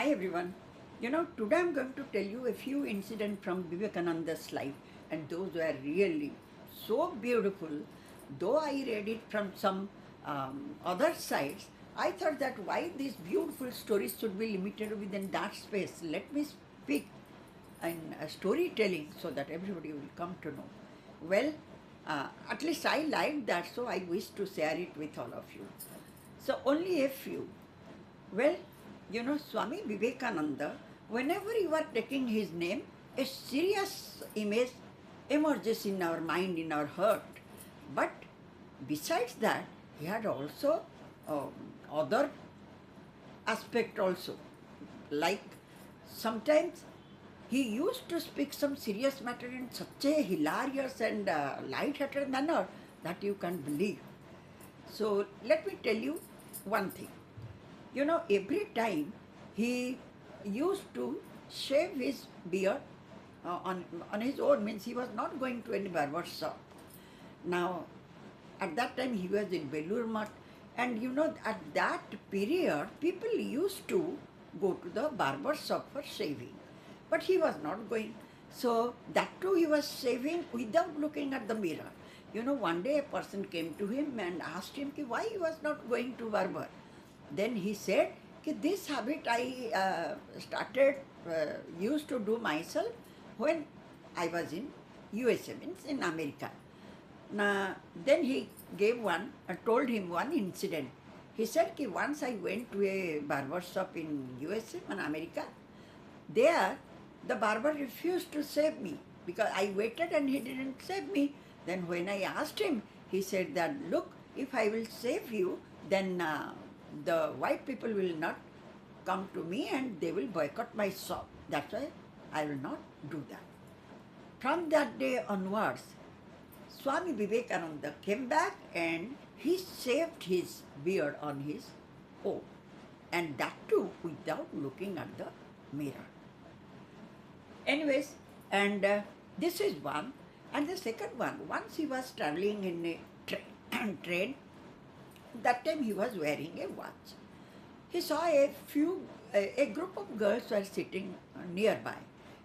Hi everyone. Today I'm going to tell you a few incidents from Vivekananda's life, and those were really so beautiful. Though I read it from some other sites, I thought that why these beautiful stories should be limited within that space. Let me speak in storytelling so that everybody will come to know. Well, at least I like that, so I wish to share it with all of you. So, only a few. Well, Swami Vivekananda, whenever you are taking his name, a serious image emerges in our mind, in our heart. But besides that, he had also um, other aspect also. Like sometimes he used to speak some serious matter in such a hilarious and light-hearted manner that you can't believe. So let me tell you one thing. Every time he used to shave his beard on his own, means he was not going to any barber shop. Now, at that time he was in Belur Math, and at that period people used to go to the barber shop for shaving, but he was not going. So that too he was shaving without looking at the mirror. One day a person came to him and asked him why he was not going to barber. Then he said, this habit I started, used to do myself when I was in USA, means in America. Now, then he told him one incident. He said, once I went to a barber shop in USA, in America. There, the barber refused to shave me because I waited and he didn't shave me. Then when I asked him, he said that, look, if I will shave you, then the white people will not come to me and they will boycott my shop. That's why I will not do that. From that day onwards, Swami Vivekananda came back and he shaved his beard on his own, and that too without looking at the mirror. Anyways, and this is one. And the second one, once he was traveling in a train, that time he was wearing a watch. He saw a group of girls were sitting nearby,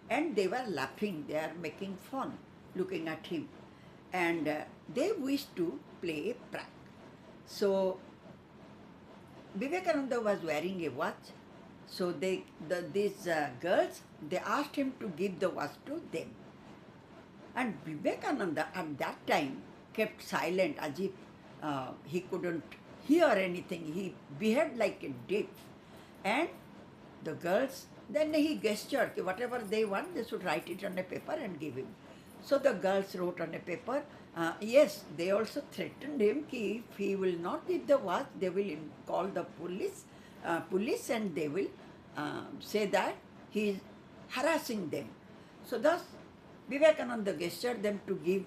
and they were laughing, they are making fun, looking at him. And they wished to play a prank. So Vivekananda was wearing a watch. So these girls, they asked him to give the watch to them. And Vivekananda at that time kept silent as if he couldn't hear anything. He behaved like a deaf. And the girls, then he gestured, whatever they want, they should write it on a paper and give him. So the girls wrote on a paper. Yes, they also threatened him if he will not give the watch, they will call the police and they will say that he is harassing them. So thus Vivekananda gestured them to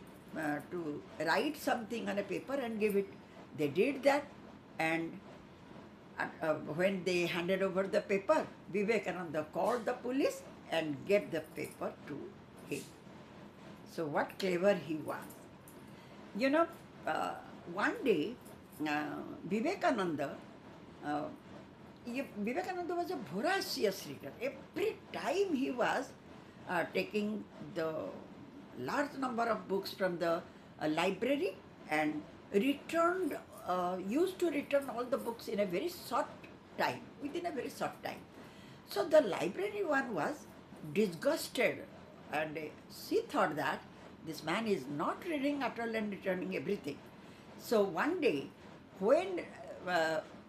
to write something on a paper and give it. They did that, and when they handed over the paper, Vivekananda called the police and gave the paper to him. So what clever he was. You know, uh, one day, Vivekananda, uh, Vivekananda was a voracious reader. Every time he was taking the large number of books from the library and used to return all the books in a very short time, within a very short time. So the library one was disgusted, and she thought that this man is not reading at all and returning everything. So one day, when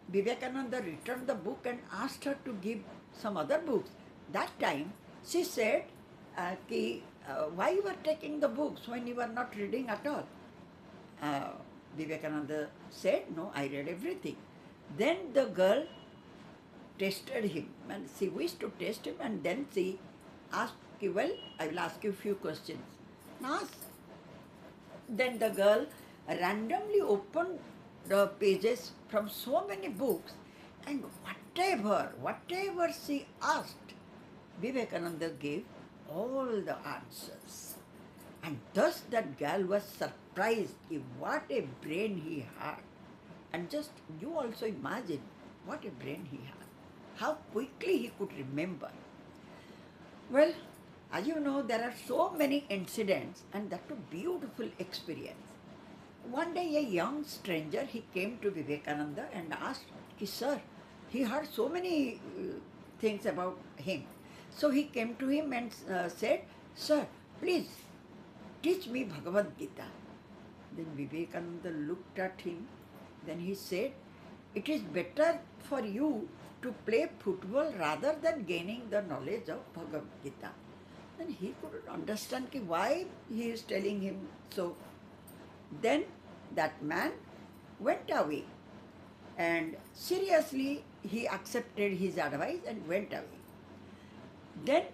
Vivekananda returned the book and asked her to give some other books, that time she said, why you are taking the books when you are not reading at all? Vivekananda said, no, I read everything. Then the girl tested him, and she wished to test him, and then she asked, well, I will ask you a few questions. Ask. Then the girl randomly opened the pages from so many books, and whatever she asked, Vivekananda gave all the answers. And thus that girl was surprised what a brain he had. And just you also imagine what a brain he had. how quickly he could remember. Well, as you know, there are so many incidents and that a beautiful experience. One day, a young stranger he came to Vivekananda and asked, "Sir, he heard so many things about him." So he came to him and said, "Sir, please teach me Bhagavad Gita." Then Vivekananda looked at him. Then he said, "It is better for you to play football rather than gaining the knowledge of Bhagavad Gita." Then he couldn't understand why he is telling him so. Then that man went away and seriously he accepted his advice and went away. Then,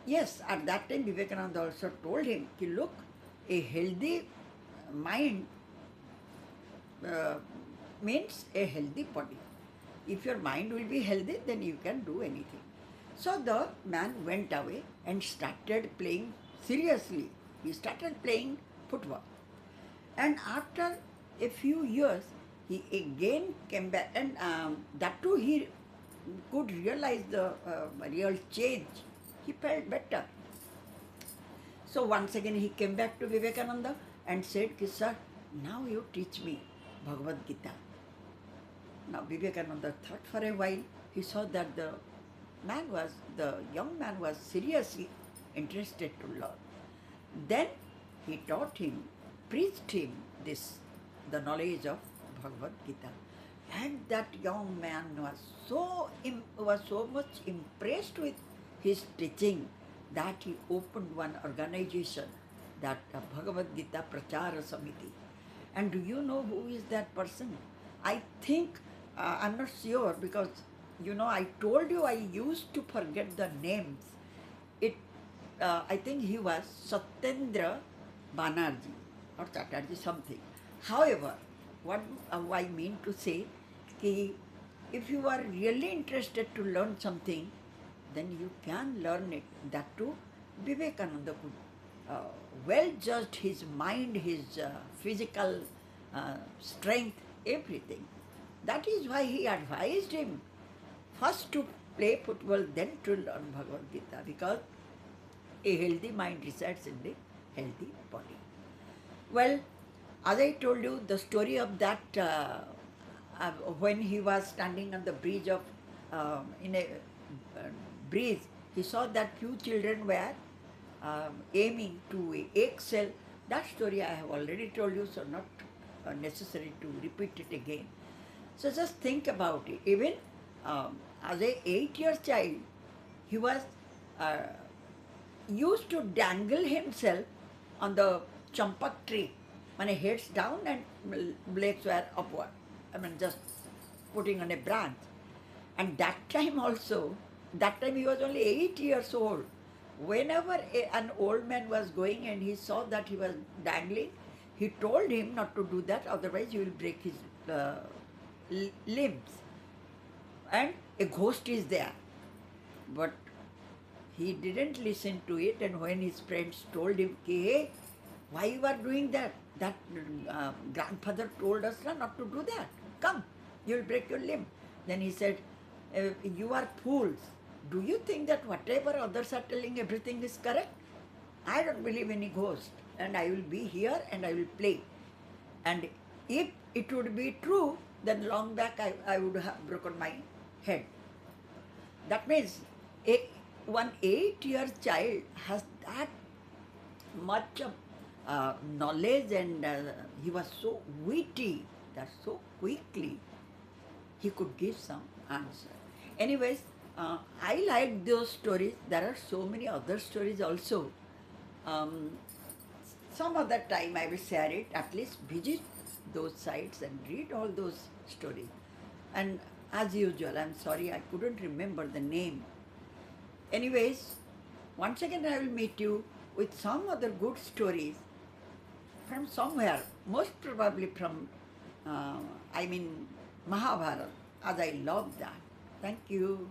yes, at that time Vivekananda also told him, look, a healthy mind uh, means a healthy body. If your mind will be healthy, then you can do anything. So the man went away and started playing seriously. He started playing football. And after a few years, he again came back, and that too he could realize the real change. He felt better. So once again he came back to Vivekananda and said, "Sir, now you teach me Bhagavad Gita." Now Vivekananda thought for a while. He saw that the young man was seriously interested to learn. Then he taught him, preached him the knowledge of Bhagavad Gita. And that young man was so much impressed with his teaching that he opened one organization, that Bhagavad Gita Prachara Samiti. And do you know who is that person? I think, I'm not sure because, I told you I used to forget the names. I think he was Satyendra Banerjee or Chatterjee something. However, what I mean to say, if you are really interested to learn something, then you can learn it. That too, Vivekananda could well judged his mind, his physical strength, everything. That is why he advised him first to play football, then to learn Bhagavad Gita, because a healthy mind resides in the healthy body. Well, as I told you, the story of that when he was standing on the bridge of in a bridge, he saw that few children were aiming to excel. That story I have already told you, so not necessary to repeat it again. So just think about it. Even as a 8-year child, he was used to dangle himself on the champak tree, when heads down and legs were upward. Just putting on a branch. And that time he was only 8 years old. Whenever an old man was going and he saw that he was dangling, he told him not to do that, otherwise he will break his limbs. And a ghost is there. But he didn't listen to it, and when his friends told him, "Hey, why you are doing that? That grandfather told us not to do that. Come, you will break your limb." Then he said, "You are fools. Do you think that whatever others are telling, everything is correct? I don't believe any ghost, and I will be here and I will play. And if it would be true, then long back I would have broken my head." That means one 8-year child has that much of knowledge, and he was so witty that so quickly he could give some answer. Anyways, I like those stories. There are so many other stories also. Some other time I will share it. At least visit those sites and read all those stories. And as usual, I'm sorry I couldn't remember the name. Anyways, once again I will meet you with some other good stories from somewhere, most probably from, Mahabharata, as I love that. Thank you.